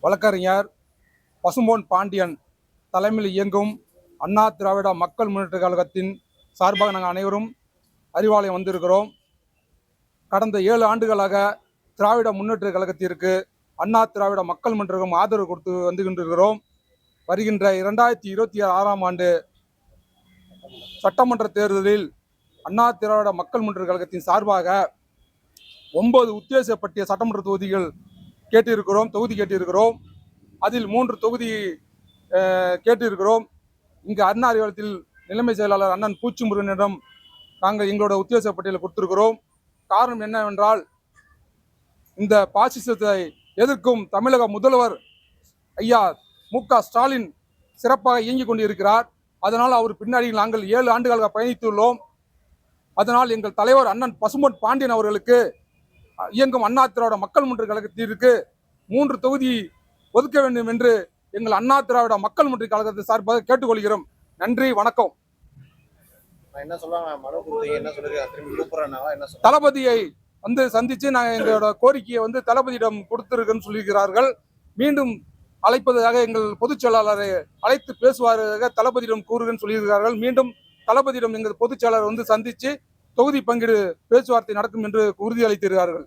வழக்கறிஞர் பசும்பொன் பாண்டியன் தலைமையில் இயங்கும் அண்ணா திராவிட மக்கள் முன்னேற்ற கழகத்தின் சார்பாக நாங்கள் அனைவரும் அறிவாலயம் வந்திருக்கிறோம். கடந்த 7 ஆண்டுகளாக திராவிட முன்னேற்ற கழகத்திற்கு அண்ணா திராவிட மக்கள் முன்னேற்றம் ஆதரவு கொடுத்து வந்து கொண்டிருக்கிறோம். வருகின்ற 2026ஆம் ஆண்டு சட்டமன்ற தேர்தலில் அண்ணா திராவிட மக்கள் முன்னேற்ற கழகத்தின் சார்பாக 9 உத்தேசப்பட்டிய சட்டமன்ற தொகுதி கேட்டிருக்கிறோம். அதில் 3 தொகுதி கேட்டிருக்கிறோம். இங்கு அண்ணா அறிவாலயத்தில் நிலைமை செயலாளர் அண்ணன் பூச்சி முருகனிடம் நாங்கள் எங்களோட உத்தேச பட்டியலை கொடுத்திருக்கிறோம். காரணம் என்னவென்றால், இந்த பாசிசத்தை எதிர்க்கும் தமிழக முதல்வர் ஐயா மு.க. ஸ்டாலின் சிறப்பாக இயங்கிக் கொண்டிருக்கிறார். அதனால் அவர் பின்னாடி நாங்கள் 7 ஆண்டுகளாக பயணித்துள்ளோம். அதனால் எங்கள் தலைவர் அண்ணன் பசும்பொன் பாண்டியன் அவர்களுக்கு இயங்கும் அண்ணா திராவிட மக்கள் முன்னேற்ற கழகத்திற்கு 3 தொகுதி ஒதுக்க வேண்டும் என்று எங்கள் அண்ணா திராவிட மக்கள் முன்னேற்ற கழகத்தை சார்பாக கேட்டுக்கொள்கிறோம். நன்றி, வணக்கம். தளபதியை வந்து சந்திச்சு நாங்கள் எங்களோட கோரிக்கையை வந்து தளபதியிடம் கொடுத்திருக்கேன்னு சொல்லியிருக்கிறார்கள். மீண்டும் அழைப்பதாக எங்கள் பொதுச் செயலாளரை அழைத்து பேசுவார்கள் தளபதியிடம் கூறுகன்னு சொல்லியிருக்கிறார்கள். மீண்டும் தளபதியிடம் எங்கள் பொதுச் செயலாளர் வந்து சந்திச்சு தொகுதி பங்கீடு பேச்சுவார்த்தை நடக்கும் என்று உறுதியளித்திருக்கிறார்கள்.